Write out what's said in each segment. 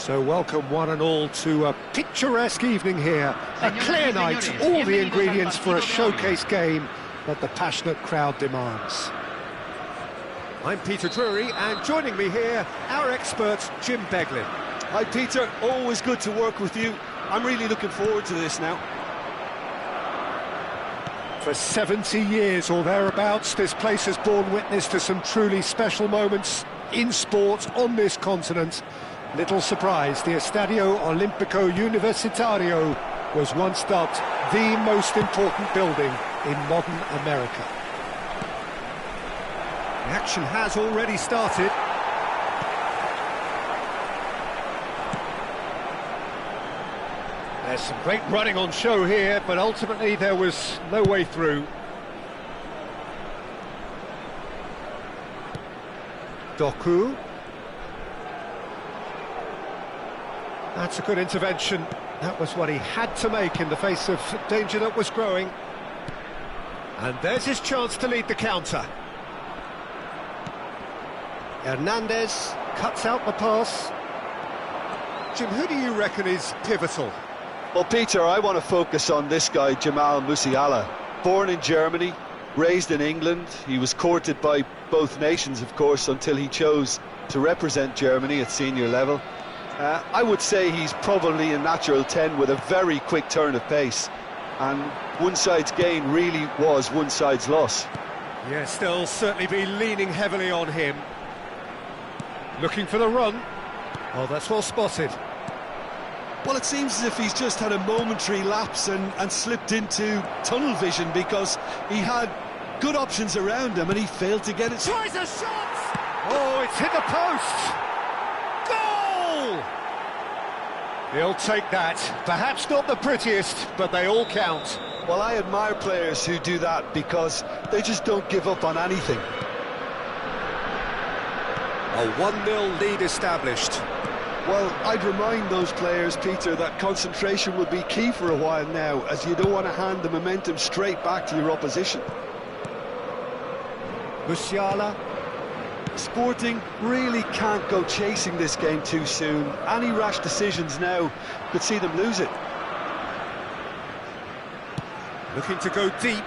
So welcome one and all to a picturesque evening here. A clear night, all the ingredients for a showcase game that the passionate crowd demands. I'm Peter Drury, and joining me here, our expert, Jim Beglin. Hi Peter, always good to work with you. I'm really looking forward to this now. For 70 years or thereabouts, this place has borne witness to some truly special moments in sport on this continent. Little surprise, the Estadio Olimpico Universitario was once dubbed the most important building in modern America. The action has already started. There's some great running on show here, but ultimately there was no way through. Doku. That's a good intervention. That was what he had to make in the face of danger that was growing. And there's his chance to lead the counter. Hernandez cuts out the pass. Jim, who do you reckon is pivotal? Well, Peter, I want to focus on this guy, Jamal Musiala. Born in Germany, raised in England. He was courted by both nations, of course, until he chose to represent Germany at senior level. I would say he's probably a natural 10 with a very quick turn of pace. And one side's gain really was one side's loss. Yes, they'll certainly be leaning heavily on him. Looking for the run. Oh, that's well spotted. Well, it seems as if he's just had a momentary lapse and slipped into tunnel vision, because he had good options around him and he failed to get it. Tries a shot! Oh, it's hit the post! Goal! He'll take that. Perhaps not the prettiest, but they all count. Well, I admire players who do that because they just don't give up on anything. A 1-0 lead established. Well, I'd remind those players, Peter, that concentration will be key for a while now, as you don't want to hand the momentum straight back to your opposition. Musiala. Sporting really can't go chasing this game too soon. Any rash decisions now could see them lose it. Looking to go deep.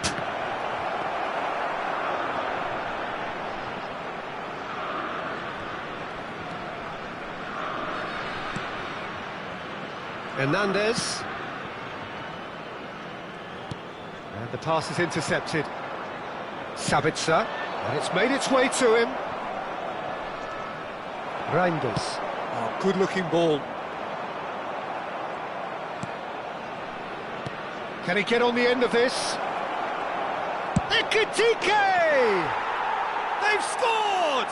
Hernandez. And the pass is intercepted. Sabitzer. And it's made its way to him. Reinders. Oh, good-looking ball. Can he get on the end of this? Ekitike! They've scored!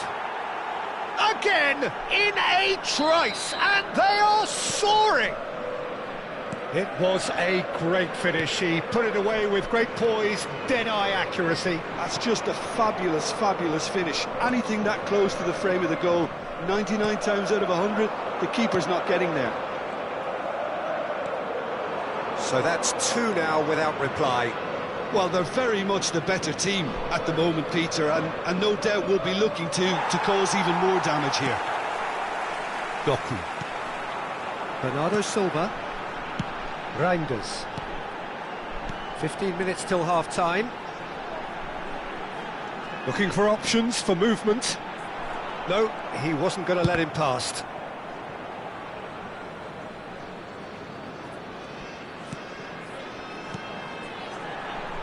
Again, in a trice, and they are soaring! It was a great finish. He put it away with great poise, dead-eye accuracy. That's just a fabulous, fabulous finish. Anything that close to the frame of the goal, 99 times out of 100, the keeper's not getting there. So that's 2 now without reply. Well, they're very much the better team at the moment, Peter, and no doubt will be looking to cause even more damage here. Doku. Bernardo Silva. Reinders. 15 minutes till half-time. Looking for options for movement. No, he wasn't going to let him past.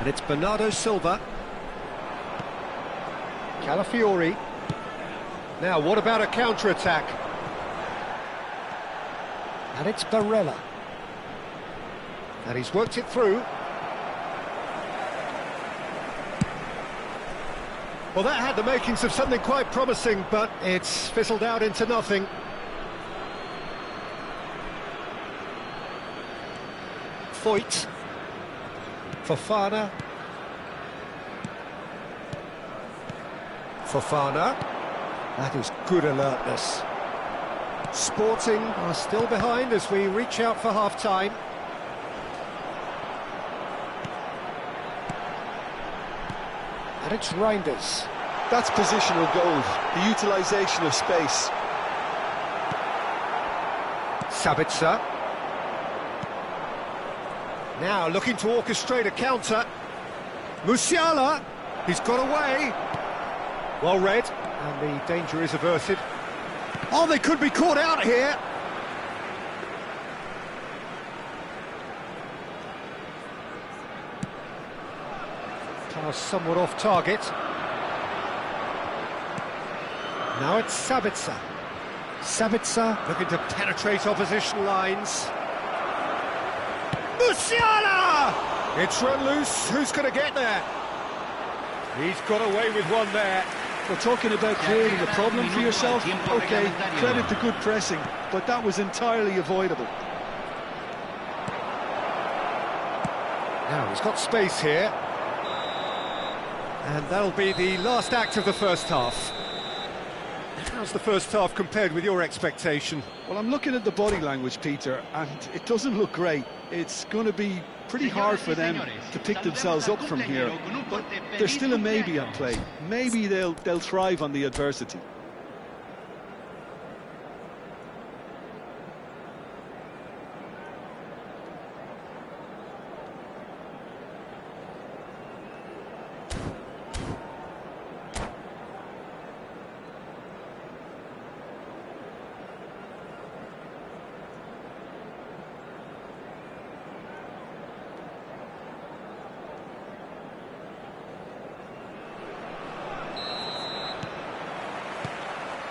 And it's Bernardo Silva. Calafiori. Now, what about a counter-attack? And it's Barella. And he's worked it through. Well, that had the makings of something quite promising, but it's fizzled out into nothing. Foyt. Fofana. Fofana. That is good alertness. Sporting are still behind as we reach out for half-time. And it's Reinders. That's positional gold, the utilisation of space. Sabitzer. Now looking to orchestrate a counter. Musiala, he's got away. Well read, and the danger is averted. Oh, they could be caught out here. Pass somewhat off target. Now it's Sabitzer. Sabitzer looking to penetrate opposition lines. Musiala! It's run loose. Who's going to get there? He's got away with one there. We're talking about creating a problem for yourself. Okay, credit to good pressing, but that was entirely avoidable. Now he's got space here. And that'll be the last act of the first half. How's the first half compared with your expectation? Well, I'm looking at the body language, Peter, and it doesn't look great. It's going to be pretty hard for them to pick themselves up from here, but there's still a maybe at play. Maybe they'll thrive on the adversity.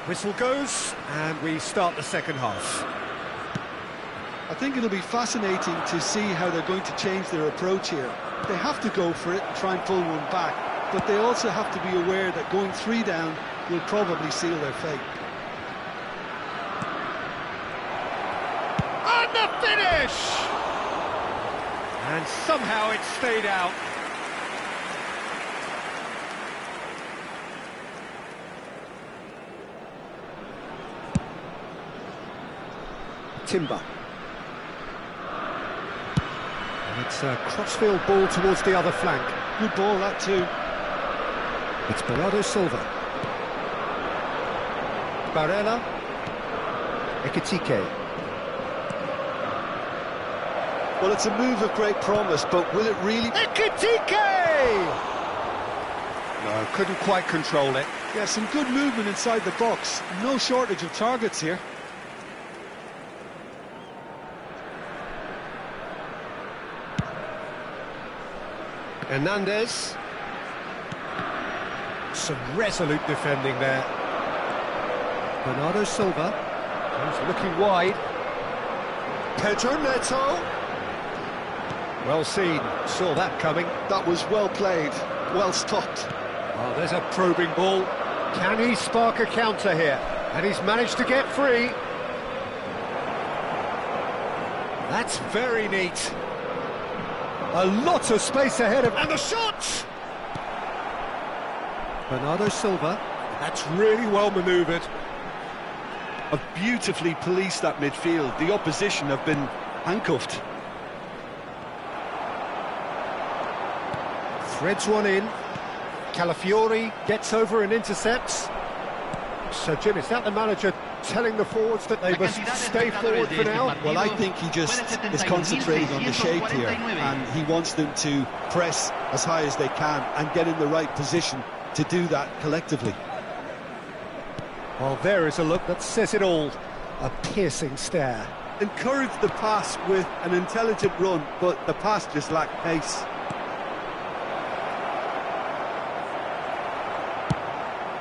Whistle goes, and we start the second half. I think it'll be fascinating to see how they're going to change their approach here. They have to go for it and try and pull one back, but they also have to be aware that going 3 down will probably seal their fate. And the finish! And somehow it stayed out. Timber. And it's a crossfield ball towards the other flank. Good ball, that too. It's Bernardo Silva. Barella. Ekitike. Well, it's a move of great promise, but will it really... Ekitike! No, couldn't quite control it. Yeah, some good movement inside the box. No shortage of targets here. Hernandez. Some resolute defending there. Bernardo Silva. He's looking wide. Pedro Neto. Well seen. Saw that coming. That was well played. Well stopped. Oh, there's a probing ball. Can he spark a counter here? And he's managed to get free. That's very neat. A lot of space ahead of... And the shot! Bernardo Silva. That's really well manoeuvred. Have beautifully policed that midfield. The opposition have been handcuffed. Threads one in. Calafiori gets over and intercepts. So, Jim, is that the manager telling the forwards that they must stay forward for now? Well, I think he just is concentrating on the shape here, and he wants them to press as high as they can and get in the right position to do that collectively. Well, there is a look that says it all. A piercing stare. Encourage the pass with an intelligent run, but the pass just lacked pace.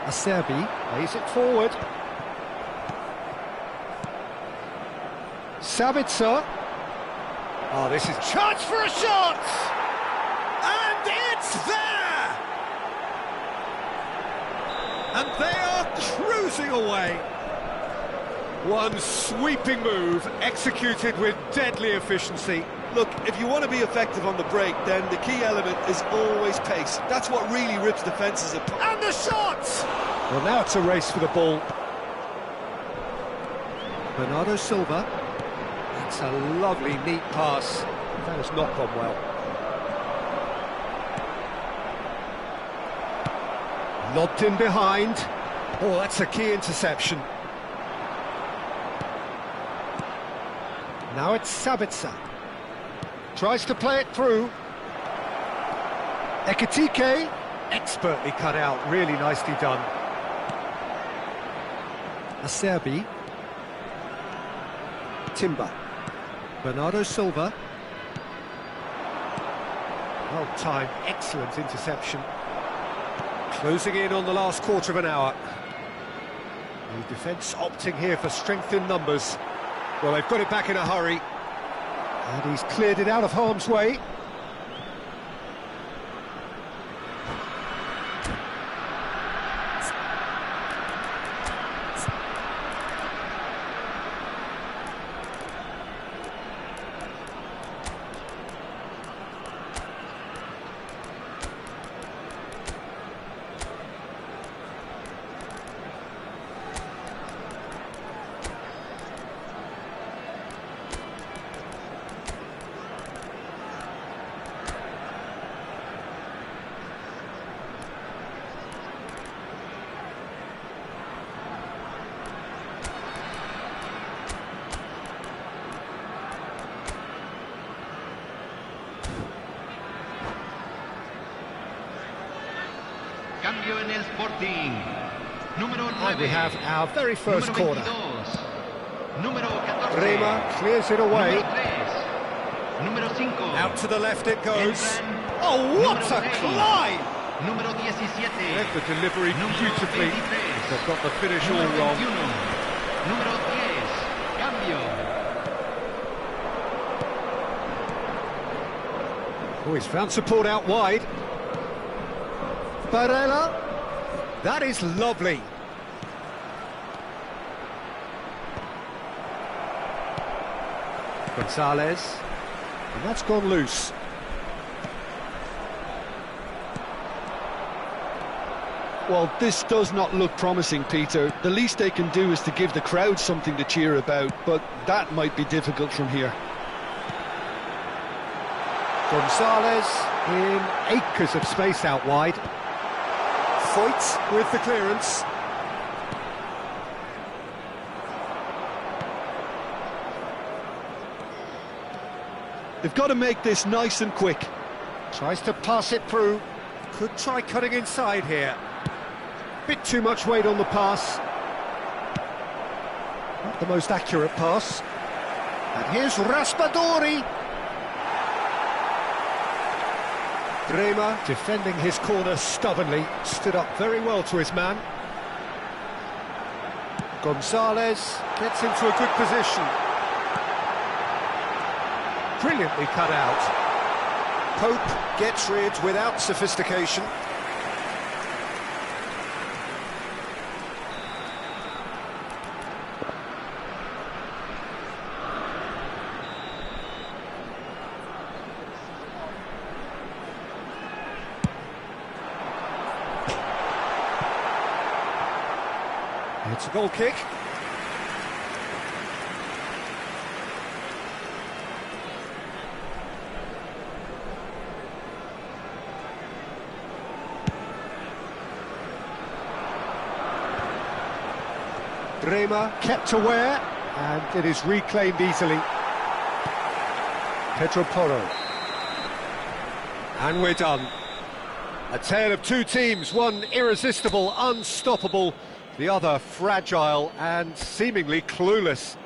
Acerbi plays it forward. Sabitzer. Oh, this is chance for a shot! And it's there! And they are cruising away. One sweeping move, executed with deadly efficiency. Look, if you want to be effective on the break, then the key element is always pace. That's what really rips defences apart. And the shot! Well, now it's a race for the ball. Bernardo Silva. That's a lovely, neat pass. That has not gone well. Lobbed in behind. Oh, that's a key interception. Now it's Sabitzer. Tries to play it through. Ekitike, expertly cut out, really nicely done. Acerbi. Timber. Bernardo Silva. Well timed, excellent interception. Closing in on the last quarter of an hour. The defence opting here for strength in numbers. Well, they've got it back in a hurry. And he's cleared it out of harm's way. Cambio en el Sporting. Número 9. And we have our very first Número corner. 22. Número 14. Rema clears it away. Número 3. Número 5. Out to the left it goes. Entran. Oh, what Número a 6. climb! Número 17. Read the delivery Número beautifully. 23. They've got the finish all Número wrong. 21. Número 10. Cambio. Oh, he's found support out wide. Barella. That is lovely. Gonzalez. And that's gone loose. Well, this does not look promising, Peter. The least they can do is to give the crowd something to cheer about, but that might be difficult from here. Gonzalez in acres of space out wide. Foyt with the clearance. They've got to make this nice and quick. Tries to pass it through. Could try cutting inside here. Bit too much weight on the pass. Not the most accurate pass. And here's Raspadori. Rema defending his corner stubbornly. Stood up very well to his man. Gonzalez gets into a good position. Brilliantly cut out. Pope gets rid without sophistication. It's a goal kick. Rema kept aware, and it is reclaimed easily. Pedro Porro. And we're done. A tale of two teams, one irresistible, unstoppable, the other fragile and seemingly clueless.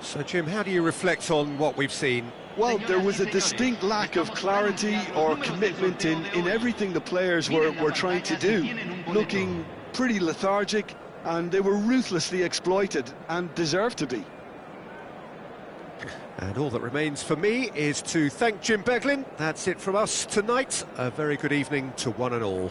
So, Jim, how do you reflect on what we've seen? Well, there was a distinct lack of clarity or commitment in everything the players were trying to do. Looking pretty lethargic, and they were ruthlessly exploited, and deserved to be. And all that remains for me is to thank Jim Beglin. That's it from us tonight. A very good evening to one and all.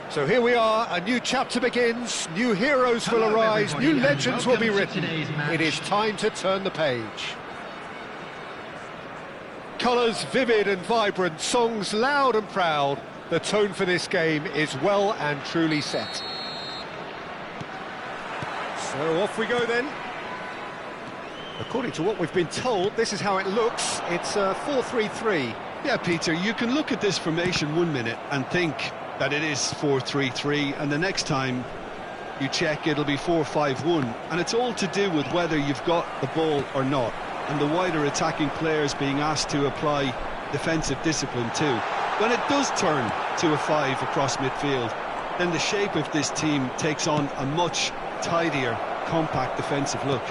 So here we are, a new chapter begins, new heroes will Hello, arise, everybody, new and legends will be welcome to written. today's match. It is time to turn the page. Colours vivid and vibrant, songs loud and proud. The tone for this game is well and truly set. So off we go then. According to what we've been told, this is how it looks. It's a 4-3-3. Yeah, Peter, you can look at this formation 1 minute and think that it is 4-3-3, and the next time you check it'll be 4-5-1, and it's all to do with whether you've got the ball or not, and the wider attacking players being asked to apply defensive discipline too. When it does turn to a 5 across midfield, then the shape of this team takes on a much tidier, compact defensive look.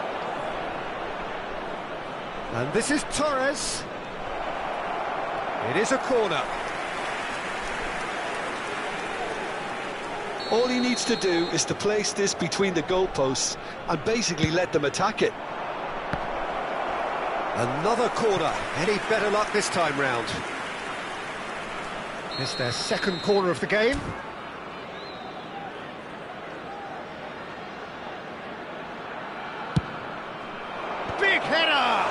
And this is Torres. It is a corner. All he needs to do is to place this between the goalposts and basically let them attack it. Another corner. Any better luck this time round? It's their second corner of the game. Big header!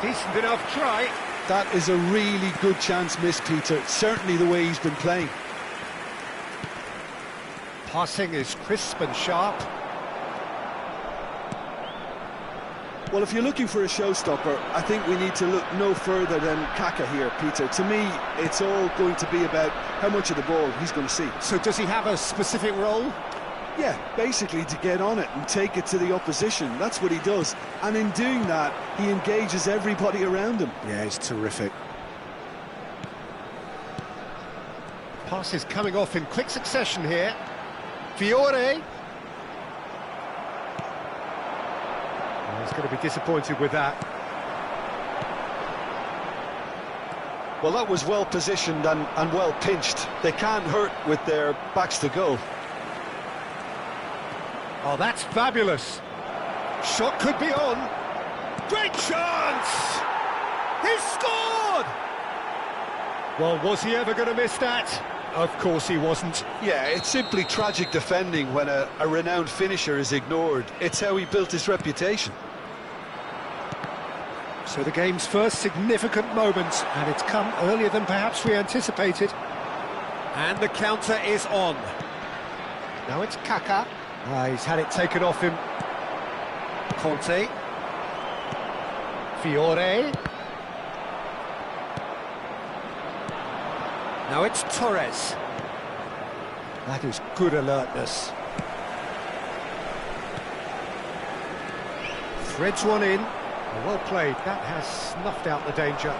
Decent enough try. That is a really good chance missed, Peter. Certainly the way he's been playing. Passing is crisp and sharp. Well, if you're looking for a showstopper, I think we need to look no further than Kaka here, Peter. To me, it's all going to be about how much of the ball he's going to see. So does he have a specific role? Yeah, basically to get on it and take it to the opposition. That's what he does. And in doing that, he engages everybody around him. Yeah, he's terrific. Pass is coming off in quick succession here. Fiore. He's going to be disappointed with that. Well, that was well positioned and well pinched. They can't hurt with their backs to goal. Oh, that's fabulous. Shot could be on. Great chance! He scored! Well, was he ever going to miss that? Of course he wasn't. Yeah, it's simply tragic defending when a renowned finisher is ignored. It's how he built his reputation. So the game's first significant moment, and it's come earlier than perhaps we anticipated. And the counter is on. Now it's Kaka. He's had it taken off him. Conte. Fiore. Now it's Torres. That is good alertness. Threads one in. Well played. That has snuffed out the danger.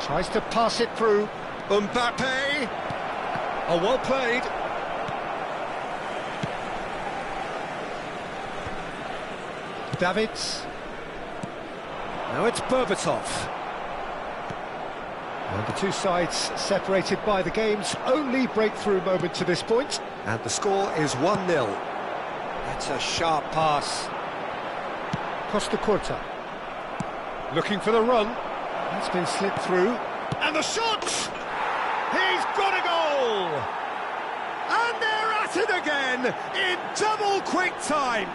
Tries to pass it through. Mbappe. Oh, well played. Davids. Now it's Berbatov. And the two sides separated by the game's only breakthrough moment to this point. And the score is 1-0. That's a sharp pass. Costa Curta. Looking for the run. That's been slipped through. And the shot! He's got a goal! And they're at it again in double quick time.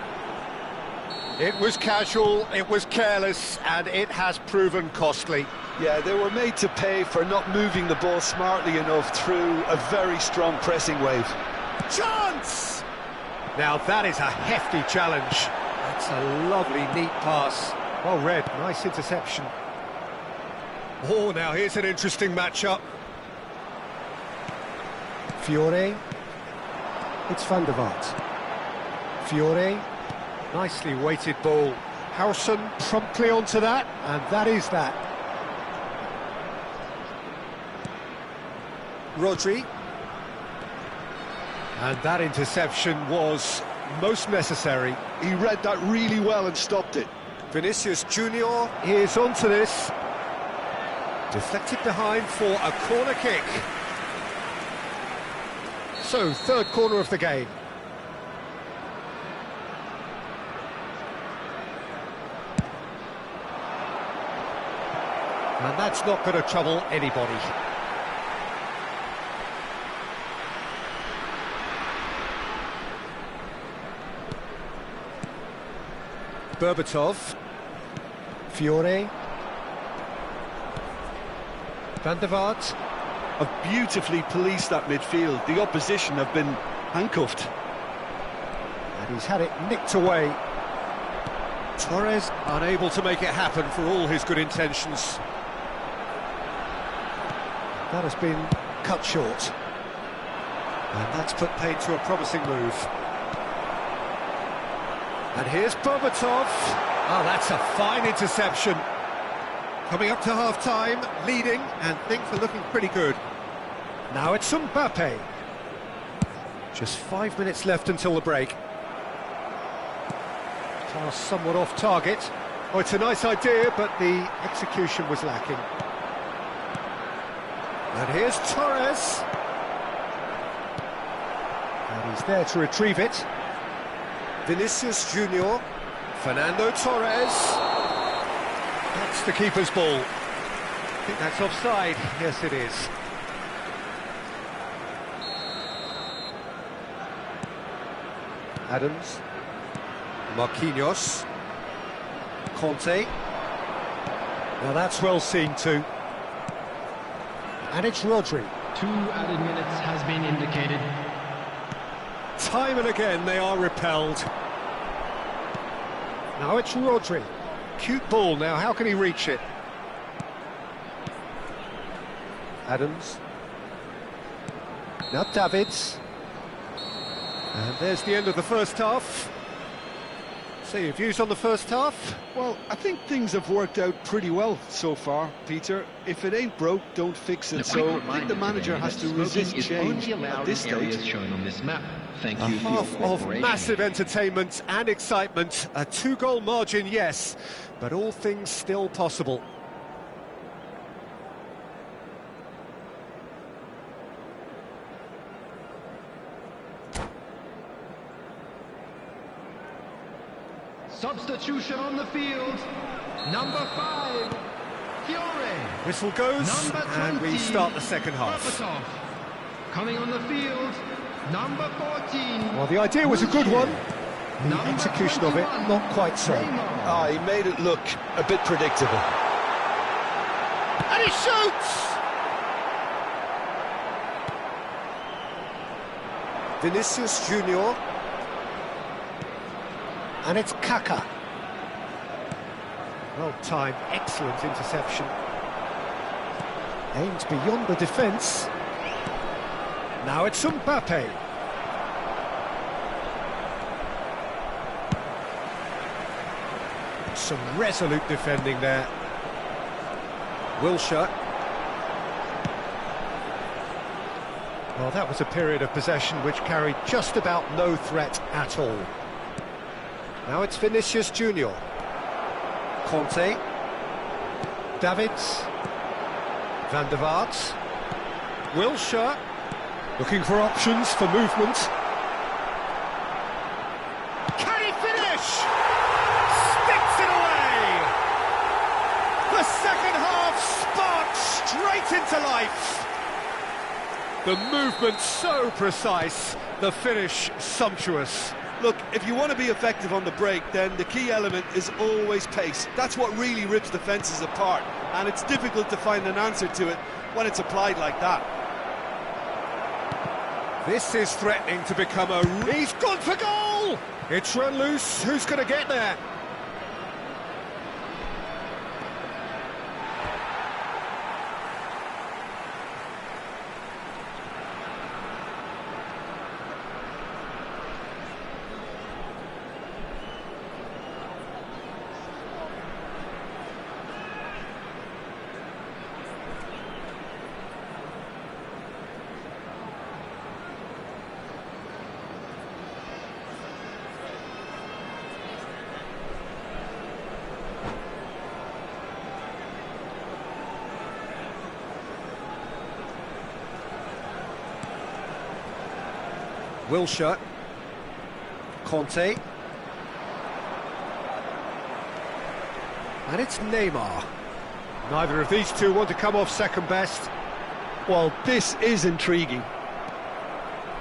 It was casual, it was careless, and it has proven costly. Yeah, they were made to pay for not moving the ball smartly enough through a very strong pressing wave. Chance! Now that is a hefty challenge. That's a lovely, neat pass. Well read, nice interception. Oh, now here's an interesting matchup. Fiore. It's Van der Vaart. Fiore. Nicely weighted ball. Harrison promptly onto that, and that is that. Rodri. And that interception was most necessary. He read that really well and stopped it. Vinicius Junior is onto this. Deflected behind for a corner kick. So, third corner of the game. And that's not going to trouble anybody. Berbatov. Fiore. Van der Vaart. Have beautifully policed that midfield. The opposition have been handcuffed. And he's had it nicked away. Torres unable to make it happen for all his good intentions. That has been cut short. And that's put paid to a promising move. And here's Berbatov. Oh, that's a fine interception. Coming up to half-time, leading, and things are looking pretty good. Now it's Mbappe. Just 5 minutes left until the break. Pass somewhat off target. Oh, it's a nice idea, but the execution was lacking. And here's Torres. And he's there to retrieve it. Vinicius Junior. Fernando Torres. That's the keeper's ball. I think that's offside. Yes, it is. Adams. Marquinhos. Conte. Now that's well seen too. And it's Rodri. 2 added minutes has been indicated. Time and again they are repelled. Now it's Rodri. Cute ball now, how can he reach it? Adams. Now Davids. And there's the end of the first half. So your views on the first half? Well, I think things have worked out pretty well so far, Peter. If it ain't broke, don't fix it. So I think the manager has to resist change at this stage. Shown on this map. Thank A you for half your of cooperation. massive entertainment and excitement. A 2-goal margin, yes, but all things still possible. Substitution on the field. Number 5, Fiore. Whistle goes, Number 20, and we start the second half. Berbatov. Coming on the field, number 14. Well, the idea was a good one. The Number execution of it, 21, not quite so. Neymar. He made it look a bit predictable. And he shoots! Vinicius Junior. And it's Kaká. Well timed, excellent interception. Aimed beyond the defence. Now it's Mbappe. Some resolute defending there. Wilshere. Well, that was a period of possession which carried just about no threat at all. Now it's Vinicius Junior. Conte. Davids. Van der Vaart. Wilshere. Looking for options for movement. Can he finish? Sticks it away! The second half sparks straight into life. The movement so precise, the finish sumptuous. Look, if you want to be effective on the break, then the key element is always pace. That's what really rips defences apart, and it's difficult to find an answer to it when it's applied like that. This is threatening to become a... He's gone for goal! It's run loose, who's going to get there? Wilshere. Conte. And it's Neymar. Neither of these two want to come off second best. Well, this is intriguing.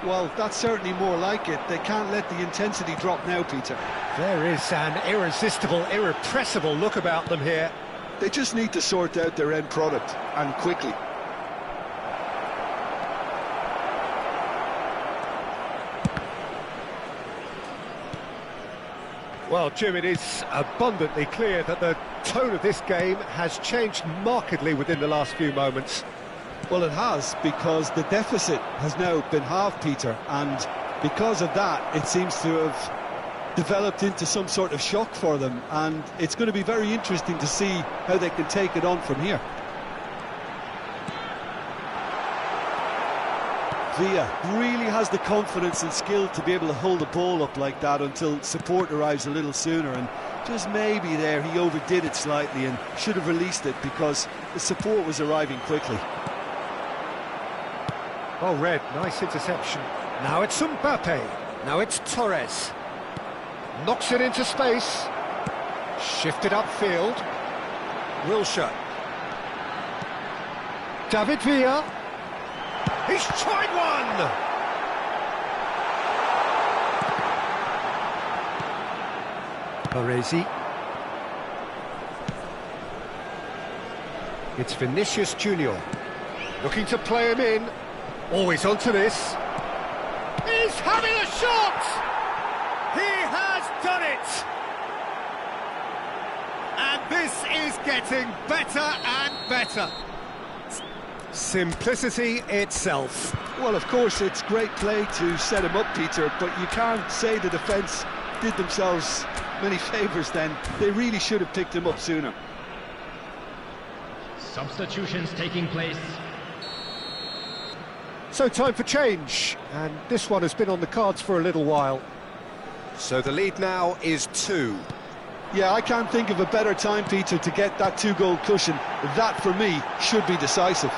Well, that's certainly more like it. They can't let the intensity drop now, Peter. There is an irresistible, irrepressible look about them here. They just need to sort out their end product, and quickly. Well, Jim, it is abundantly clear that the tone of this game has changed markedly within the last few moments. Well, it has, because the deficit has now been halved, Peter, and because of that, it seems to have developed into some sort of shock for them, and it's going to be very interesting to see how they can take it on from here. Villa really has the confidence and skill to be able to hold the ball up like that until support arrives a little sooner, and just maybe there he overdid it slightly and should have released it because the support was arriving quickly. Oh, Red, nice interception. Now it's Mbappe. Now it's Torres. Knocks it into space. Shifted upfield. Wilshere. David Villa. He's tried one! Baresi. It's Vinicius Junior. Looking to play him in. Always onto this. He's having a shot! He has done it! And this is getting better and better. Simplicity itself. Well, of course, it's great play to set him up, Peter, but you can't say the defence did themselves many favours then. They really should have picked him up sooner. Substitutions taking place. So time for change, and this one has been on the cards for a little while. So the lead now is 2. Yeah, I can't think of a better time, Peter, to get that 2-goal cushion. That, for me, should be decisive.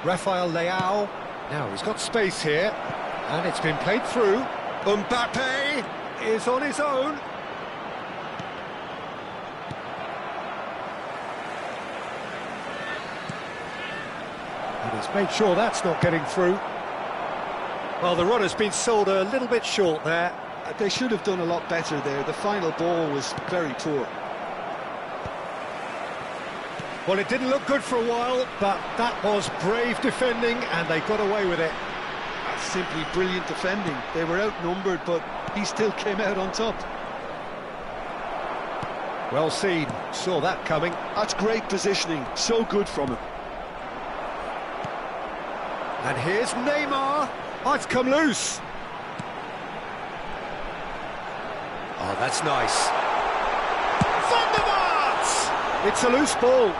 Rafael Leao. Now he's got space here, and it's been played through. Mbappe is on his own. And he's made sure that's not getting through. Well, the run has been sold a little bit short there. They should have done a lot better there. The final ball was very poor. Well, it didn't look good for a while, but that was brave defending, and they got away with it. That's simply brilliant defending. They were outnumbered, but he still came out on top. Well seen, saw that coming. That's great positioning, so good from him. And here's Neymar. Oh, it's come loose. Oh, that's nice. Van der Vaart! It's a loose ball.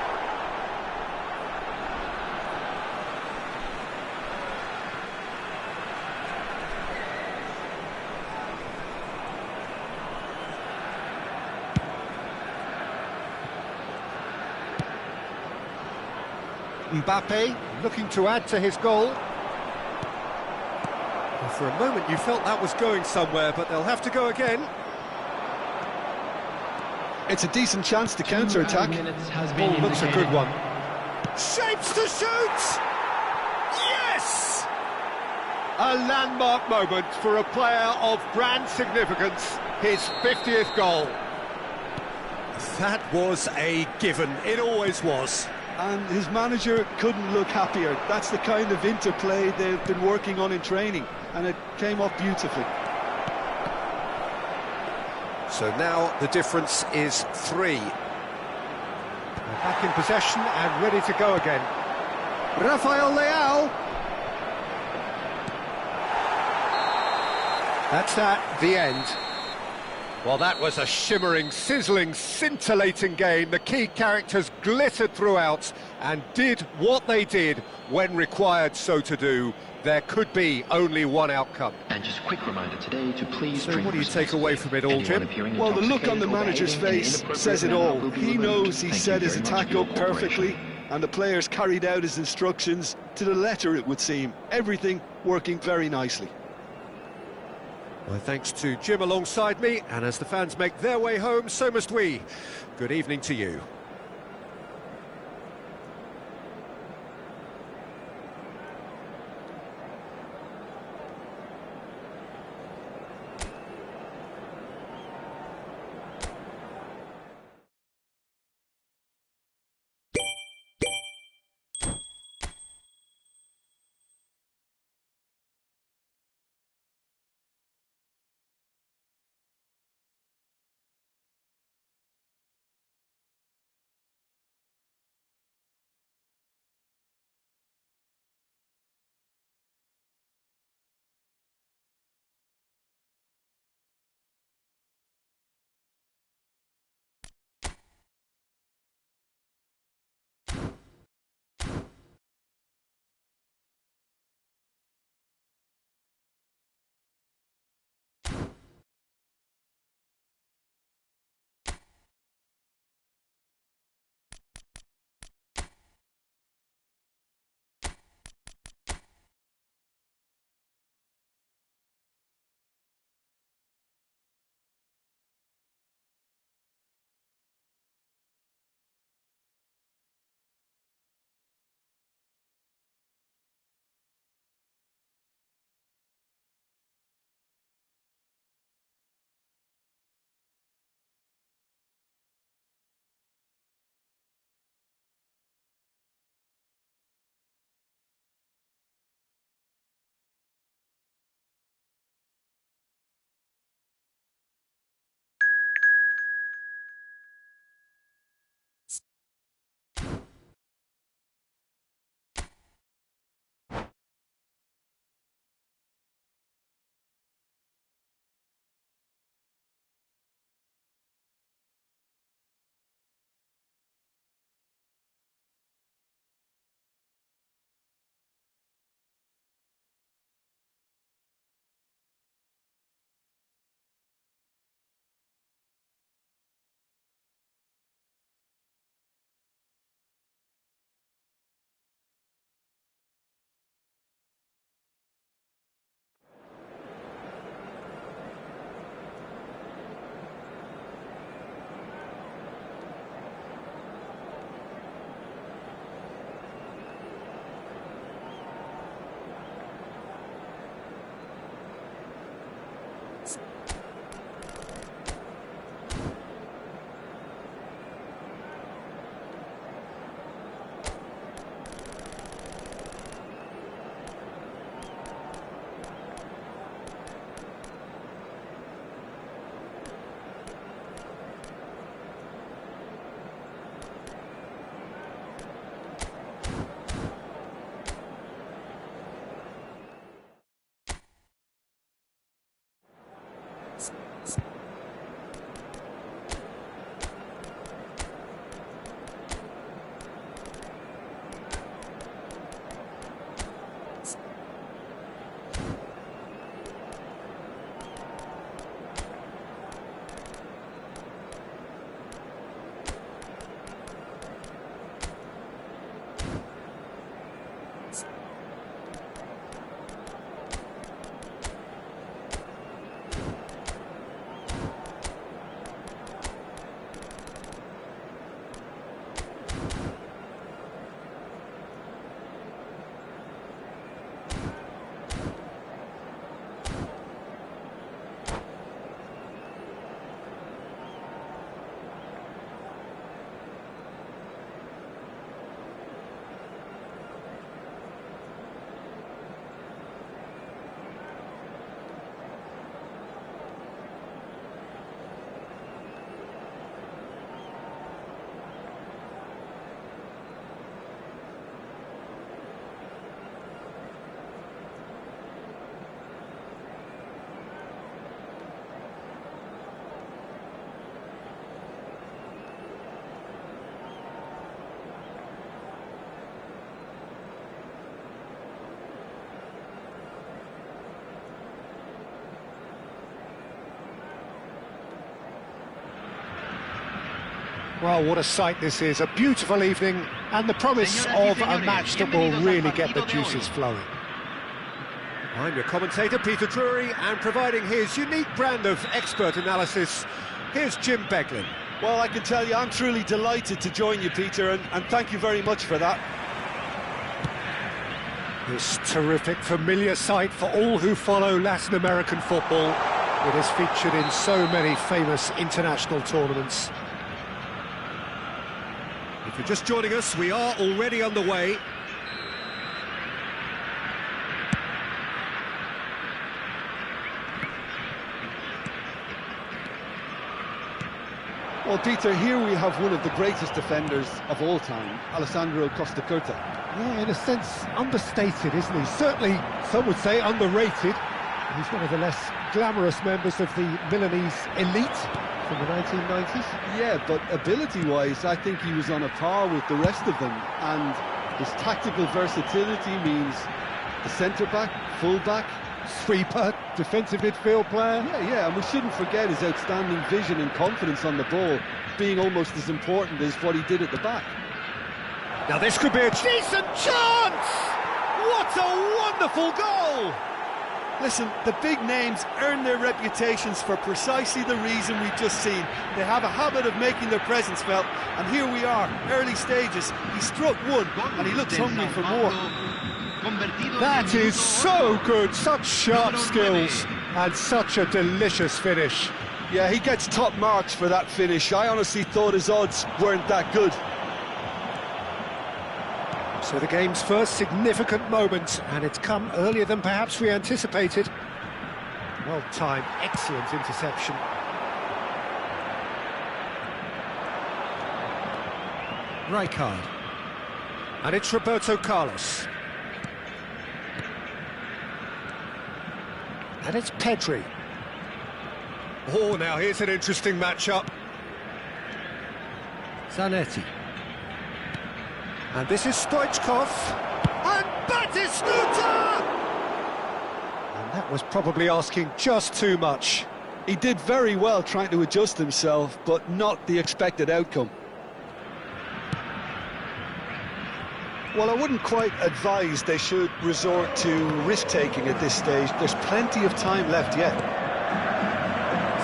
Mbappe looking to add to his goal. Well, for a moment you felt that was going somewhere, but they'll have to go again. It's a decent chance to counter-attack. Oh, looks a good one. Shapes to shoot! Yes! A landmark moment for a player of brand significance, his 50th goal. That was a given, it always was. And his manager couldn't look happier. That's the kind of interplay they've been working on in training, and it came off beautifully. So now the difference is 3. They're back in possession and ready to go again. Rafael Leao. That's that, the end. Well, that was a shimmering, sizzling, scintillating game. The key characters glittered throughout and did what they did when required so to do. There could be only one outcome. And just a quick reminder today to please... So what do you take away from it all, Jim? Well, the look on the manager's face says it all. He knows he set his attack up perfectly, and the players carried out his instructions to the letter, it would seem. Everything working very nicely. My thanks to Jim alongside me, and as the fans make their way home, so must we. Good evening to you. Well, what a sight this is, a beautiful evening, and the promise of a match that will really get the juices flowing. I'm your commentator, Peter Drury, and providing his unique brand of expert analysis, here's Jim Beglin. Well, I can tell you, I'm truly delighted to join you, Peter, and thank you very much for that. This terrific, familiar sight for all who follow Latin American football. It is featured in so many famous international tournaments. If you're just joining us, we are already underway. Well, Peter, here we have one of the greatest defenders of all time, Alessandro Costacurta. Yeah, in a sense, understated, isn't he? Certainly, some would say underrated. He's one of the less glamorous members of the Milanese elite from the 1990s. Yeah, but ability-wise, I think he was on a par with the rest of them. And his tactical versatility means the centre-back, full-back, Sweeper, defensive midfield player. Yeah, and we shouldn't forget his outstanding vision and confidence on the ball, being almost as important as what he did at the back. Now this could be a decent chance! What a wonderful goal! Listen, the big names earn their reputations for precisely the reason we've just seen. They have a habit of making their presence felt, and here we are, early stages. He struck one, and he looks hungry for more. That is so good, such sharp skills, and such a delicious finish. Yeah, he gets top marks for that finish. I honestly thought his odds weren't that good. So the game's first significant moment, and it's come earlier than perhaps we anticipated. Well timed, excellent interception. Rijkaard. And it's Roberto Carlos. And it's Pedri. Oh, now here's an interesting matchup. Zanetti. And this is Stoichkov. And Batistuta! And that was probably asking just too much. He did very well trying to adjust himself, but not the expected outcome. Well, I wouldn't quite advise they should resort to risk-taking at this stage. There's plenty of time left yet.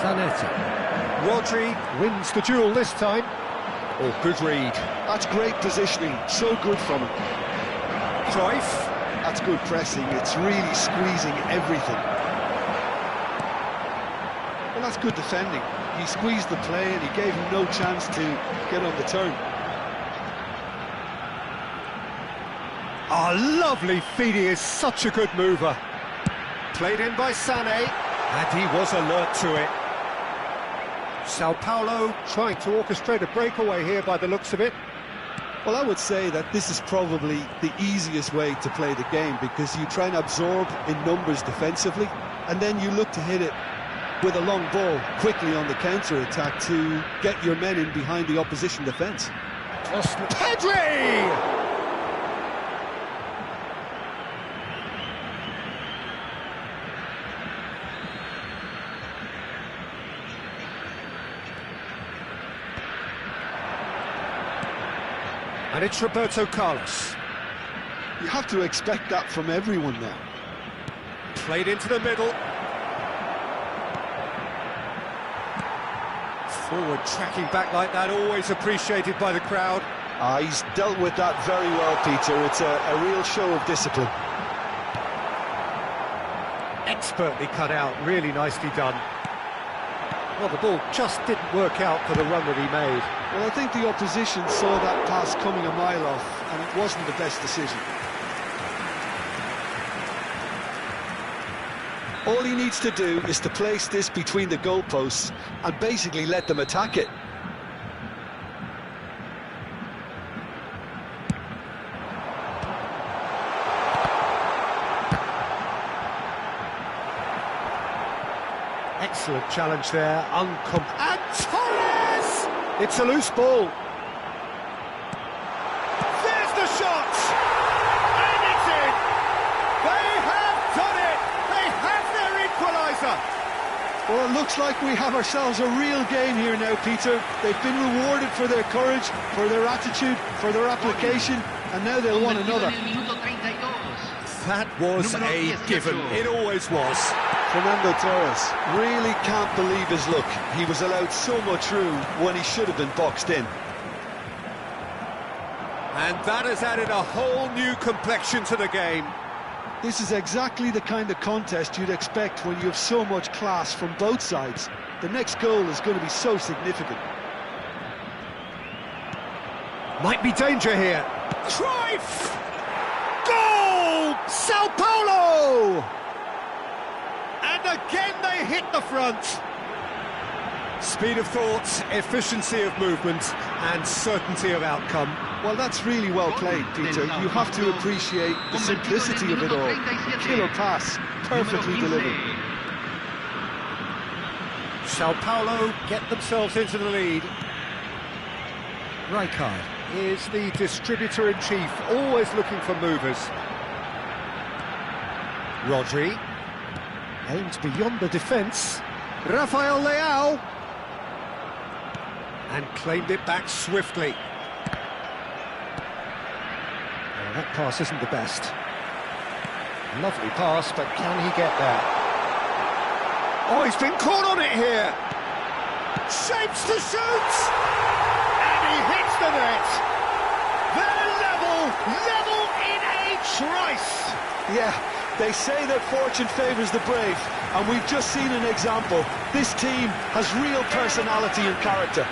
Zanetti. Rodri wins the duel this time. Oh, good read. That's great positioning, so good from him. Cruyff. That's good pressing, it's really squeezing everything. Well, that's good defending. He squeezed the play and he gave him no chance to get on the turn. Oh, lovely feed, he is such a good mover. Played in by Sané, and he was alert to it. Sao Paulo trying to orchestrate a breakaway here by the looks of it. Well, I would say that this is probably the easiest way to play the game, because you try and absorb in numbers defensively, and then you look to hit it with a long ball quickly on the counter-attack to get your men in behind the opposition defence. Pedri! And it's Roberto Carlos. You have to expect that from everyone now. Played into the middle. Forward tracking back like that, always appreciated by the crowd. He's dealt with that very well, Peter. It's a real show of discipline. Expertly cut out, really nicely done. Well, the ball just didn't work out for the run that he made. Well, I think the opposition saw that pass coming a mile off, and it wasn't the best decision. All he needs to do is to place this between the goalposts and basically let them attack it. Excellent challenge there, and Torres! It's a loose ball. There's the shot! And it's in! They have done it! They have their equaliser! Well, it looks like we have ourselves a real game here now, Peter. They've been rewarded for their courage, for their attitude, for their application, and now they'll want another. That was a given. It always was. Fernando Torres really can't believe his luck. He was allowed so much room when he should have been boxed in. And that has added a whole new complexion to the game. This is exactly the kind of contest you'd expect when you have so much class from both sides. The next goal is going to be so significant. Might be danger here. Cruyff! Goal! Sao Paulo! And again they hit the front. Speed of thought, efficiency of movement, and certainty of outcome. Well, that's really well played, Peter. You have to appreciate the simplicity of it all. Killer pass, perfectly delivered. Sao Paulo get themselves into the lead. Rijkaard is the distributor-in-chief, always looking for movers. Rodri aims beyond the defence. Rafael Leao. And claimed it back swiftly. Oh, that pass isn't the best. Lovely pass, but can he get there? Oh, he's been caught on it here. Shapes to shoot! And he hits the net. They're level in a trice. Yeah, they say that fortune favours the brave, and we've just seen an example. This team has real personality and character.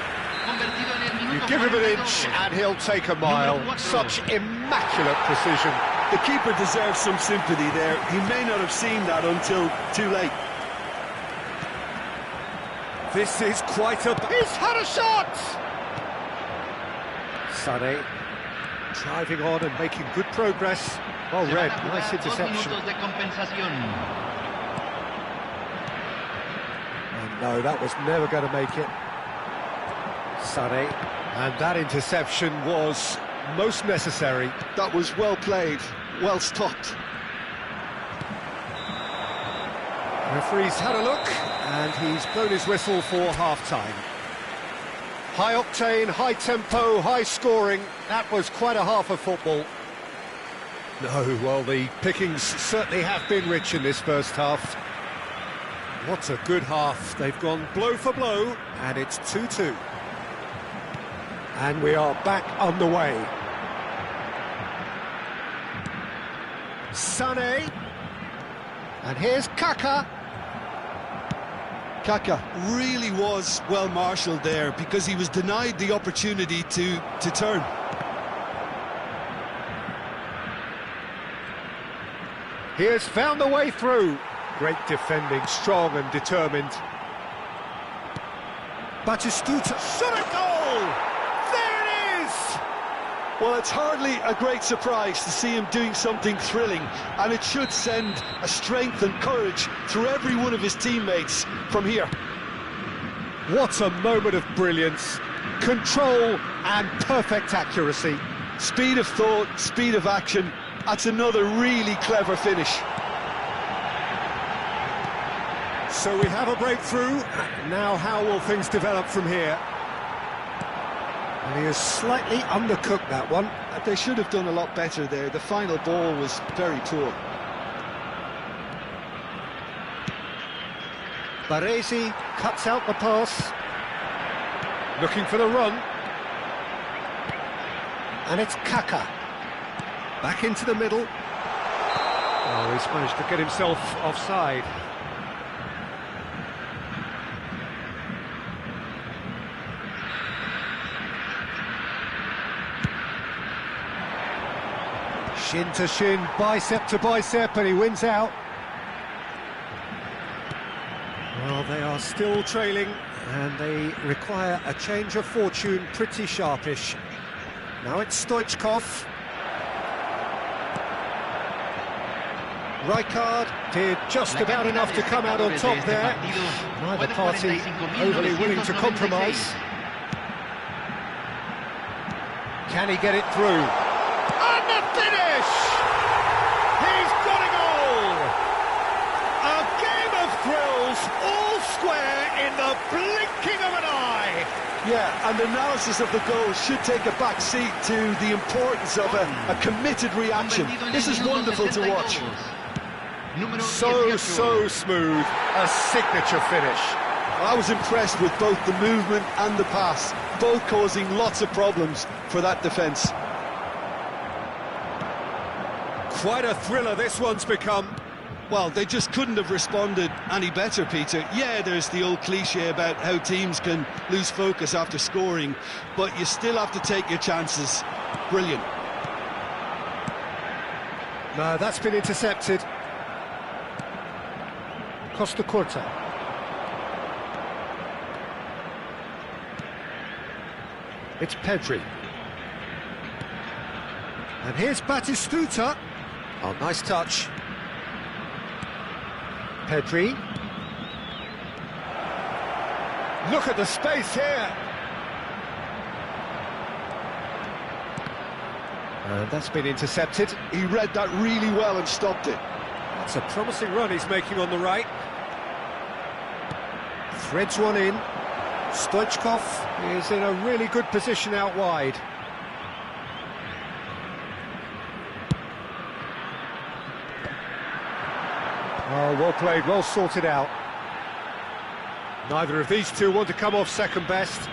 You give him an inch and he'll take a mile. Such immaculate precision. The keeper deserves some sympathy there. He may not have seen that until too late. This is quite a... He's had a shot! Sané driving on and making good progress. Well read, nice interception. And no, that was never going to make it. Sané, and that interception was most necessary. That was well played, well stopped. Referee's had a look, and he's blown his whistle for half-time. High octane, high tempo, high scoring. That was quite a half of football. No, well, the pickings certainly have been rich in this first half. What a good half. They've gone blow for blow, and it's 2-2. And we are back underway. Sané. And here's Kaka. Kaka really was well marshalled there because he was denied the opportunity to turn. He has found the way through. Great defending, strong and determined. Batistuta, shot a goal! There it is! Well, it's hardly a great surprise to see him doing something thrilling, and it should send a strength and courage through every one of his teammates from here. What a moment of brilliance, control and perfect accuracy. Speed of thought, speed of action, that's another really clever finish. So we have a breakthrough. Now how will things develop from here? And he has slightly undercooked that one. They should have done a lot better there. The final ball was very poor. Baresi cuts out the pass. Looking for the run. And it's Kaka. Back into the middle. Oh, he's managed to get himself offside. Shin to shin, bicep to bicep, and he wins out. Well, they are still trailing, and they require a change of fortune pretty sharpish. Now it's Stoichkov. Rijkaard did just about enough to come out on top there. Neither party overly willing to compromise. Can he get it through? And the finish! He's got a goal! A game of thrills, all square in the blinking of an eye. Yeah, and analysis of the goal should take a back seat to the importance of a committed reaction. This is wonderful to watch. So smooth, a signature finish. I was impressed with both the movement and the pass, both causing lots of problems for that defence. Quite a thriller this one's become. Well, they just couldn't have responded any better, Peter. Yeah, there's the old cliche about how teams can lose focus after scoring, but you still have to take your chances. Brilliant. No, that's been intercepted. Costa Curta. It's Pedri. And here's Batistuta. Oh, nice touch. Pedri. Look at the space here. And that's been intercepted. He read that really well and stopped it. That's a promising run he's making on the right. Threads one in. Stoichkov is in a really good position out wide. Oh, well played, well sorted out. Neither of these two want to come off second best.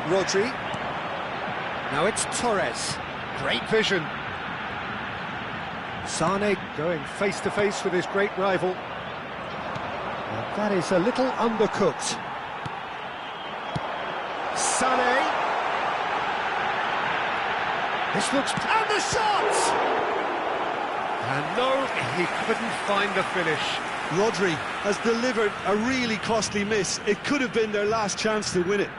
Rodri. Now it's Torres. Great vision. Sane going face-to-face with his great rival. And that is a little undercooked. Sane. This looks... And the shot! And no, he couldn't find the finish. Rodri has delivered a really costly miss. It could have been their last chance to win it.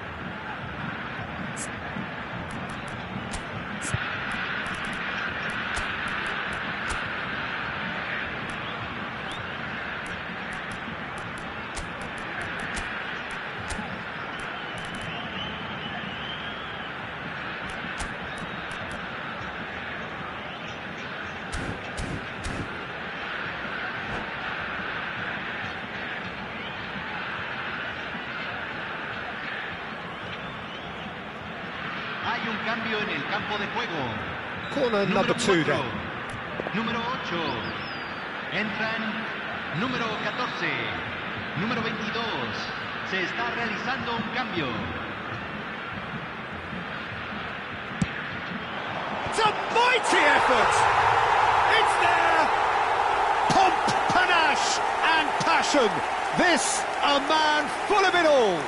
Hay un cambio en el campo de juego. Corner number 2 then. Número 8. Entran número 14. Número 22. Se está realizando un cambio. It's a mighty effort! It's there! Pomp, panache and passion. This, a man full of it all.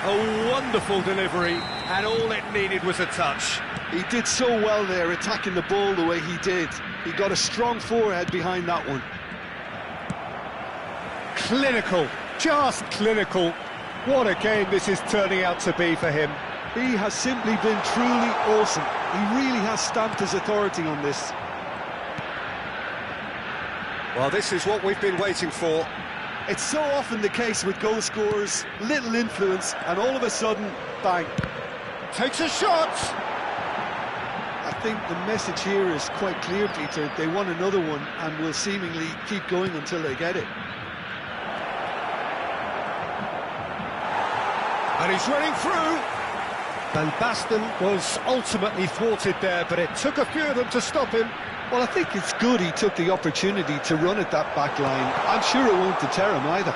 A wonderful delivery, and all it needed was a touch. He did so well there, attacking the ball the way he did. He got a strong forehead behind that one. Clinical, just clinical. What a game this is turning out to be for him. He has simply been truly awesome. He really has stamped his authority on this. Well, this is what we've been waiting for. It's so often the case with goal scorers, little influence, and all of a sudden, bang. Takes a shot! I think the message here is quite clear, Peter. They want another one and will seemingly keep going until they get it. And he's running through. Van Basten was ultimately thwarted there, but it took a few of them to stop him. Well, I think it's good he took the opportunity to run at that back line. I'm sure it won't deter him either.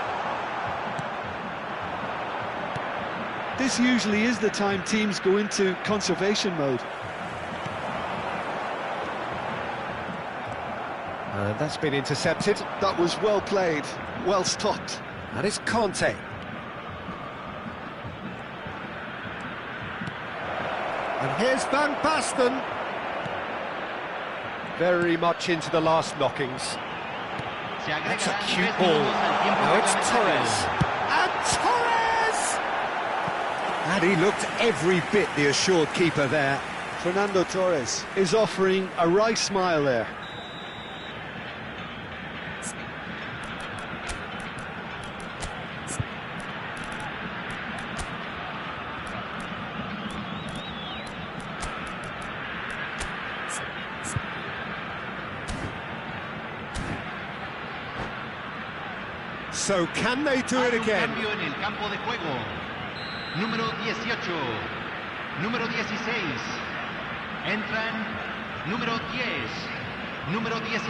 This usually is the time teams go into conservation mode. And that's been intercepted. That was well played, well stopped. And it's Conte. And here's Van Basten. Very much into the last knockings. That's a cute ball. Now it's Torres. And Torres! And he looked every bit the assured keeper there. Fernando Torres is offering a wry smile there. So can they do it again? Cambio en el campo de juego. Número 18, número 16. Entran número 10, número 17.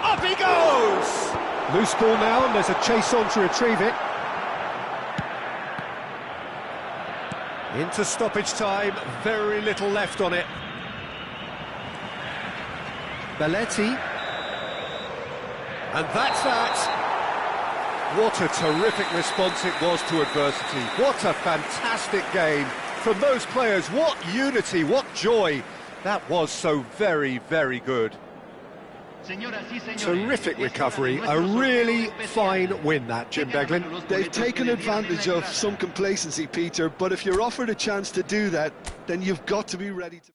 Up he goes! Loose ball now, and there's a chase on to retrieve it. Into stoppage time, very little left on it. Belletti. And that's that. What a terrific response it was to adversity. What a fantastic game from those players. What unity, what joy. That was so very, very good. Terrific recovery, a really fine win that, Jim Beglin. They've taken advantage of some complacency, Peter, but if you're offered a chance to do that, then you've got to be ready to...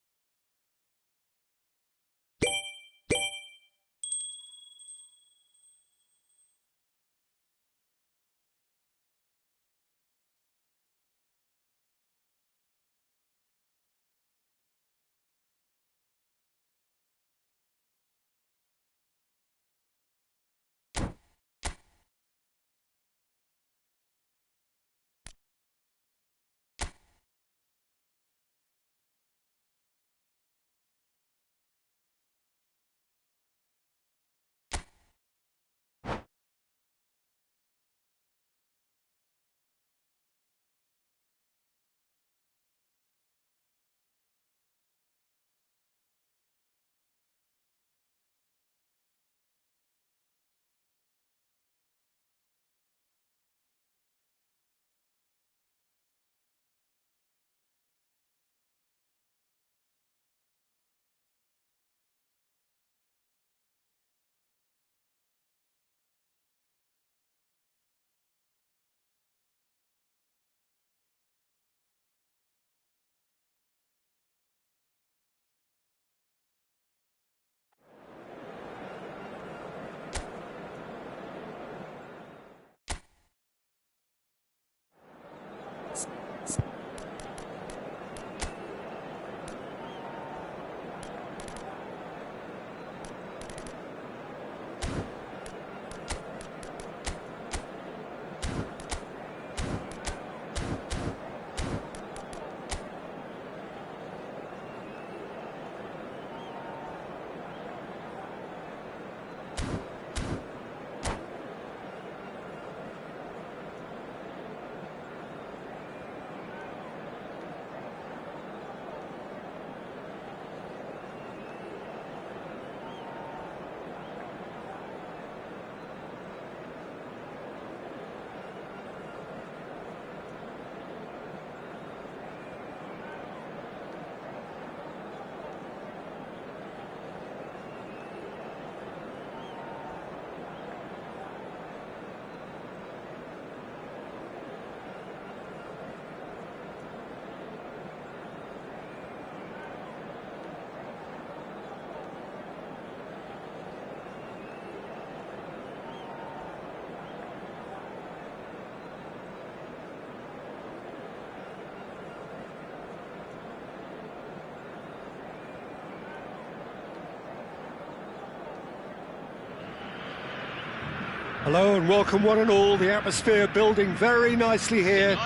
Hello and welcome one and all. The atmosphere building very nicely here.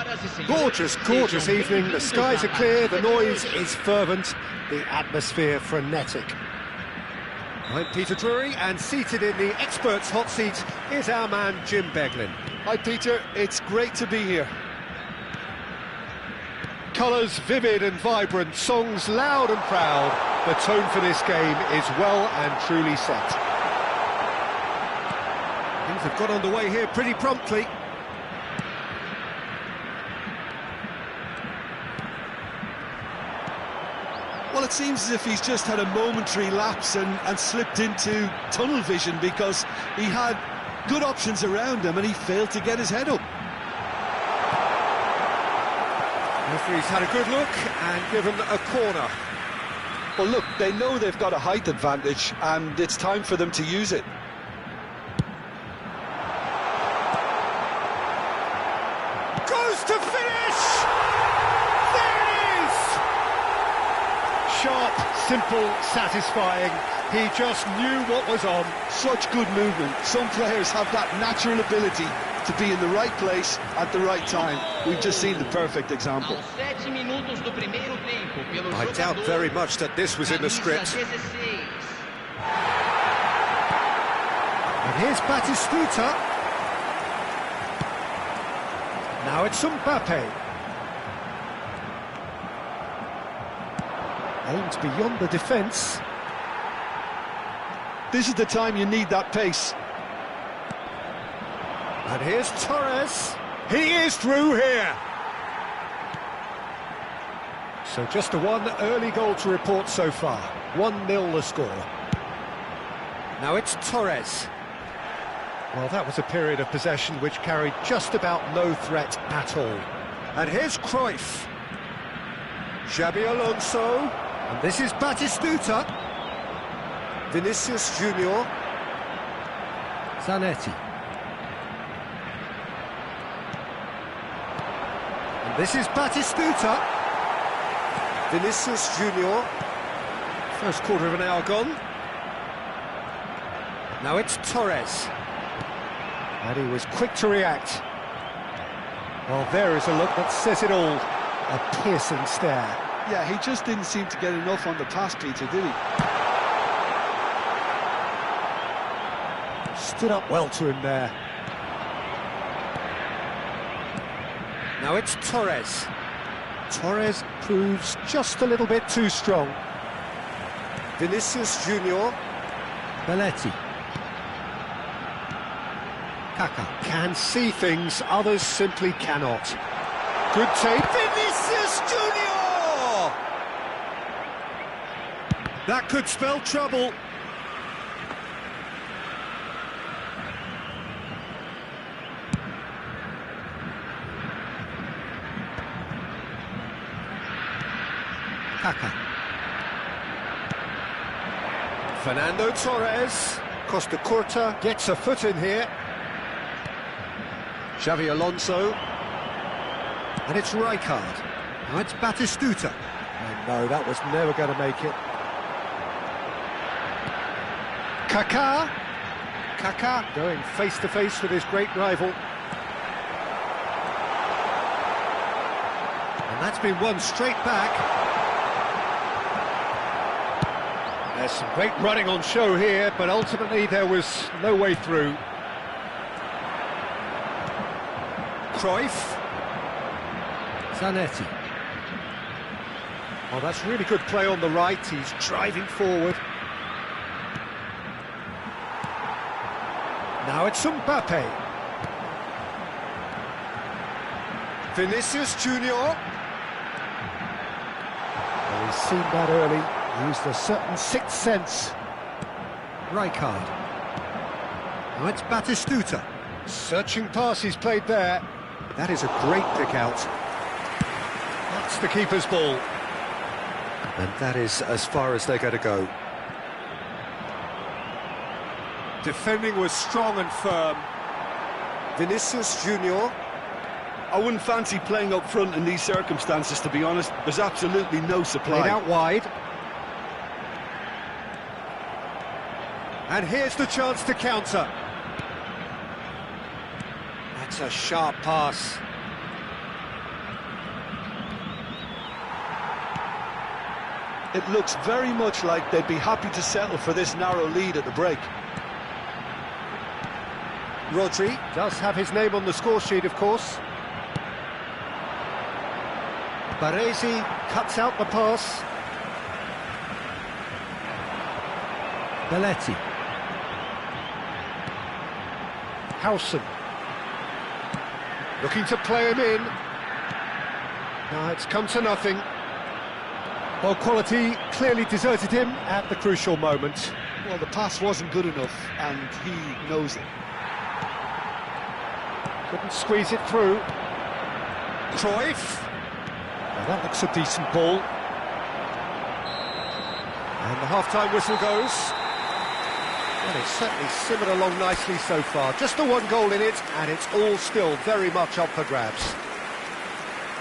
Gorgeous, gorgeous evening. The skies are clear, the noise is fervent, the atmosphere frenetic. I'm Peter Drury, and seated in the experts' hot seat is our man Jim Beglin. Hi Peter, it's great to be here. Colours vivid and vibrant, songs loud and proud. The tone for this game is well and truly set. Things have got underway here pretty promptly. Well, it seems as if he's just had a momentary lapse and slipped into tunnel vision, because he had good options around him and he failed to get his head up. Referee's had a good look and given a corner. Well, look, they know they've got a height advantage and it's time for them to use it. Goes to finish! There it is! Sharp, simple, satisfying. He just knew what was on. Such good movement. Some players have that natural ability to be in the right place at the right time. We've just seen the perfect example. I doubt very much that this was in the script. And here's Batistuta. Now it's Mbappe. Aimed beyond the defence. This is the time you need that pace. And here's Torres. He is through here. So just a one early goal to report so far. 1-0 the score. Now it's Torres. Well, that was a period of possession which carried just about no threat at all. And here's Cruyff. Xabi Alonso. And this is Batistuta. Vinicius Junior. Zanetti. And this is Batistuta. Vinicius Junior. First quarter of an hour gone. Now it's Torres. And he was quick to react. Well, there is a look that says it all. A piercing stare. Yeah, he just didn't seem to get enough on the pass, Peter, did he? Stood up well to him there. Now it's Torres. Torres proves just a little bit too strong. Vinicius Junior. Belletti. Kaka can see things others simply cannot. Good take. Vinicius Junior! That could spell trouble. Kaka. Fernando Torres. Costa Curta gets a foot in here. Xabi Alonso. And it's Rijkaard. Now it's Batistuta. And no, that was never going to make it. Kaká. Kaká going face-to-face with his great rival. And that's been won straight back. There's some great running on show here, but ultimately there was no way through. Cruyff. Zanetti. Oh, that's really good play on the right. He's driving forward. Now it's Mbappe. Vinicius Junior. Well, he's seen that early. Used a certain sixth sense. Rijkaard. Now it's Batistuta. Searching pass he's played there. That is a great pick out. That's the keeper's ball. And that is as far as they're going to go. Defending was strong and firm. Vinicius Junior. I wouldn't fancy playing up front in these circumstances, to be honest. There's absolutely no supply. Played out wide. And here's the chance to counter. That's a sharp pass. It looks very much like they'd be happy to settle for this narrow lead at the break. Rodri does have his name on the score sheet, of course. Baresi cuts out the pass. Belletti. Howson. Looking to play him in. Now it's come to nothing. Well, quality clearly deserted him at the crucial moment. Well, the pass wasn't good enough, and he knows it. Couldn't squeeze it through. Cruyff. Well, that looks a decent ball. And the half-time whistle goes. Well, it's certainly simmered along nicely so far. Just the one goal in it, and it's all still very much up for grabs.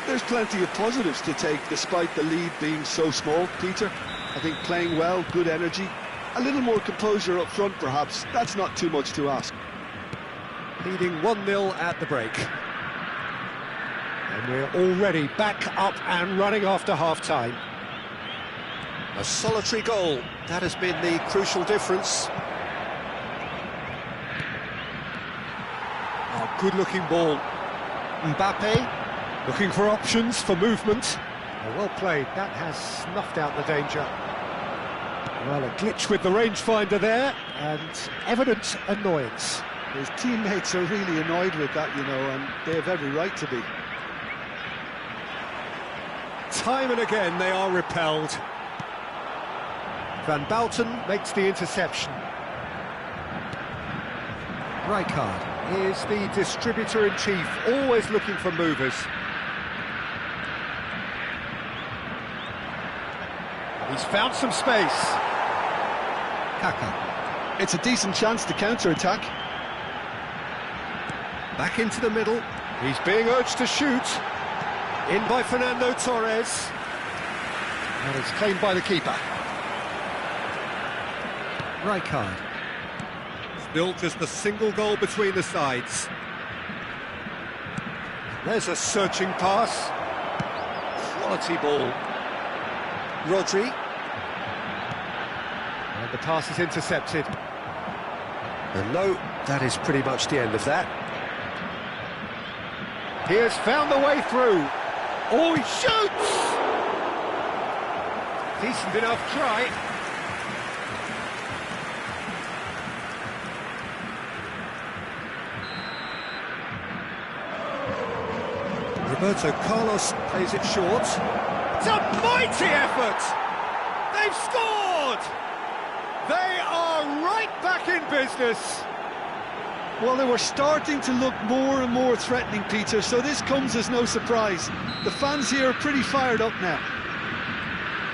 There's plenty of positives to take, despite the lead being so small, Peter. I think playing well, good energy, A little more composure up front, perhaps. That's not too much to ask. Leading 1-0 at the break. And we're already back up and running after half-time. A solitary goal, that has been the crucial difference. A good-looking ball. Mbappe, looking for options for movement. Well played, that has snuffed out the danger. Well, a glitch with the rangefinder there, and evident annoyance. His teammates are really annoyed with that, you know, and they have every right to be. Time and again they are repelled. Van Bouten makes the interception. Rijkaard is the distributor-in-chief, always looking for movers. He's found some space. Kaka. It's a decent chance to counter-attack. Back into the middle. He's being urged to shoot. In by Fernando Torres. And it's claimed by the keeper. Rijkaard. It's built as the single goal between the sides. There's a searching pass. Quality ball. Rodri. And the pass is intercepted. And no, that is pretty much the end of that. He has found the way through. Oh, he shoots! Decent enough try. Roberto Carlos plays it short. It's a mighty effort! They've scored! They are right back in business. Well, they were starting to look more and more threatening, Peter, so this comes as no surprise. The fans here are pretty fired up now.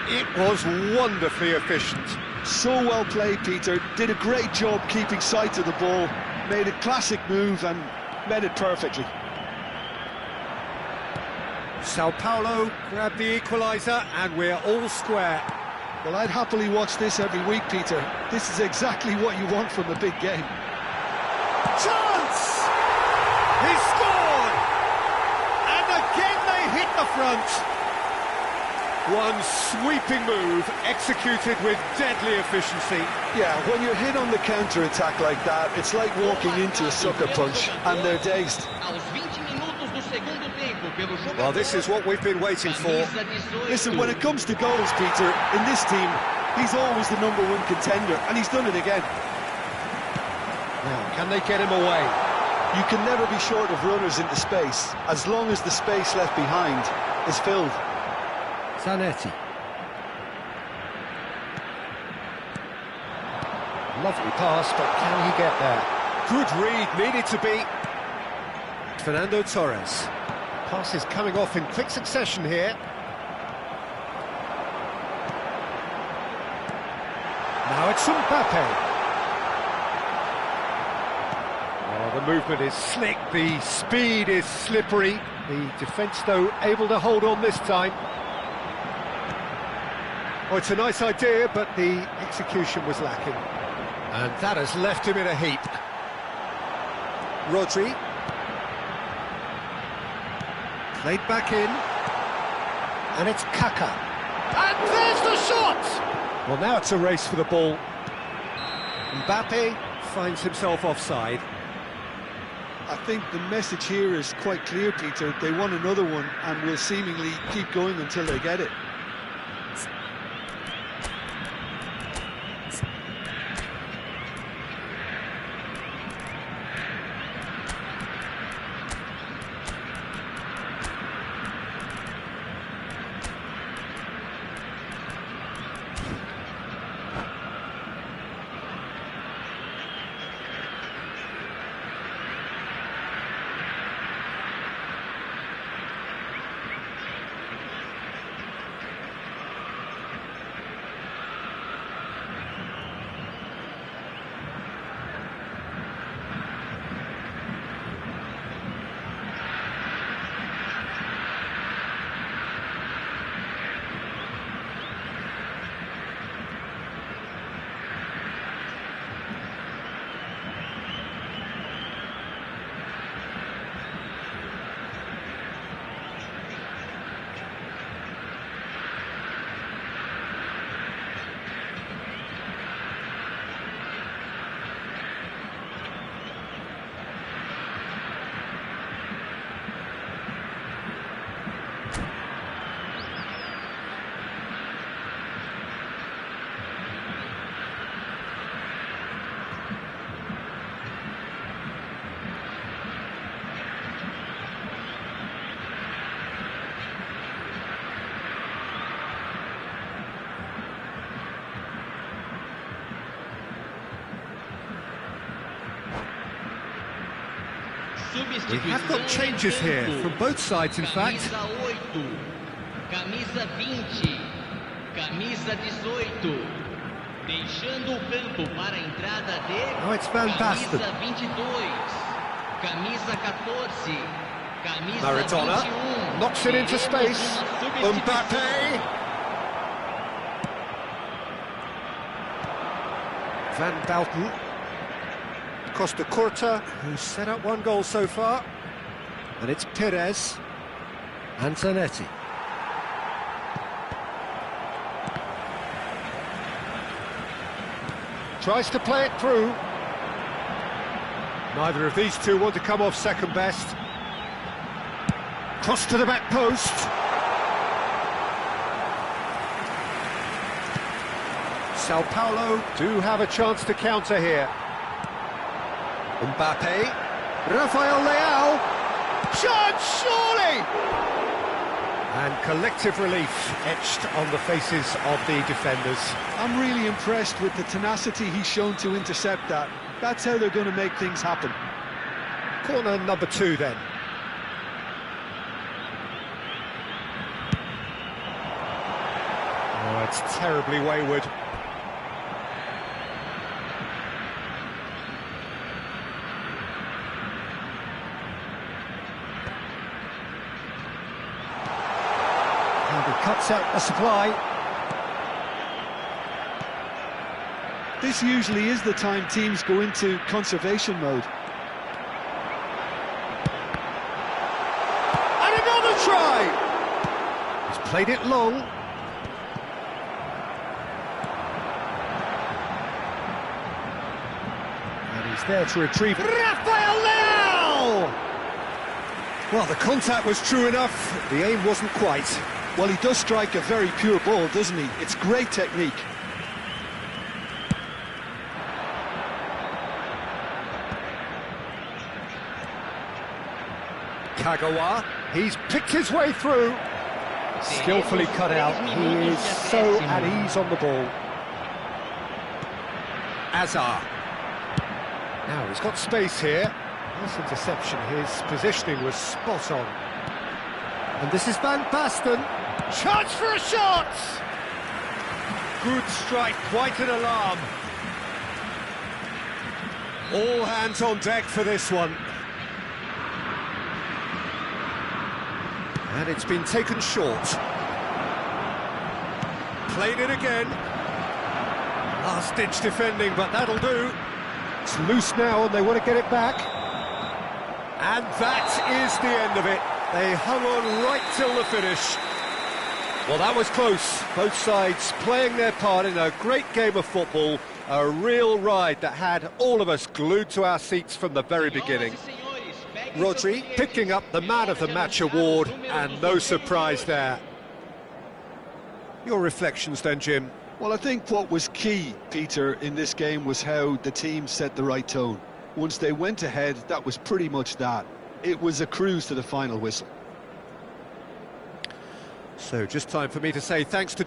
It was wonderfully efficient. So well played, Peter. Did a great job keeping sight of the ball, made a classic move and met it perfectly. Sao Paulo grabbed the equaliser and we're all square. Well, I'd happily watch this every week, Peter. This is exactly what you want from a big game. Chance! He scored! And again they hit the front. One sweeping move executed with deadly efficiency. Yeah, when you're hit on the counter-attack like that, it's like walking into a sucker punch, and they're dazed. Well, this is what we've been waiting for. Listen, when it comes to goals, Peter, in this team, he's always the #1 contender, and he's done it again. Now, can they get him away? You can never be short of runners into space, as long as the space left behind is filled. Zanetti. Lovely pass, but can he get there? Good read, needed to be. Fernando Torres. Pass is coming off in quick succession here. Now it's Mbappe. Oh, the movement is slick, the speed is slippery. The defence, though, able to hold on this time. Oh, it's a nice idea, but the execution was lacking. And that has left him in a heap. Rodri. Played back in. And it's Kaka. And there's the shot! Well, now it's a race for the ball. Mbappe finds himself offside. I think the message here is quite clear, Peter. They want another one and will seemingly keep going until they get it. We have got changes here from both sides, in fact. Camisa 20, camisa 18, deixando o campo para a entrada de Oh, it's Van Basten. camisa 22, camisa 14, camisa Maradona 21. knocks it into space. Mbappe. Van Basten. Costa Curta, who's set up one goal so far. And it's Perez and Zanetti. Tries to play it through. Neither of these two want to come off second best. Cross to the back post. Sao Paulo do have a chance to counter here. Mbappe. Rafael Leao. Chance, surely! And collective relief etched on the faces of the defenders. I'm really impressed with the tenacity he's shown to intercept that. That's how they're going to make things happen. Corner number 2 then. Oh, it's terribly wayward. And he cuts out the supply. This usually is the time teams go into conservation mode. And another try! He's played it long. And he's there to retrieve it. Rafael Leao! Well, the contact was true enough, the aim wasn't quite. Well, he does strike a very pure ball, doesn't he? It's great technique. Kagawa, he's picked his way through. Skillfully cut out, he is so at ease on the ball. Azar. Now he's got space here. Nice interception, his positioning was spot on. And this is Van Basten. Chance for a shot! Good strike, quite an alarm. All hands on deck for this one. And it's been taken short. Played it again. Last-ditch defending, but that'll do. It's loose now and they want to get it back. And that is the end of it. They hung on right till the finish. Well, that was close. Both sides playing their part in a great game of football. A real ride that had all of us glued to our seats from the very beginning. Rodri picking up the Man of the Match award, and no surprise there. Your reflections then, Jim? Well, I think what was key, Peter, in this game was how the team set the right tone. Once they went ahead, that was pretty much that. It was a cruise to the final whistle. So just time for me to say thanks to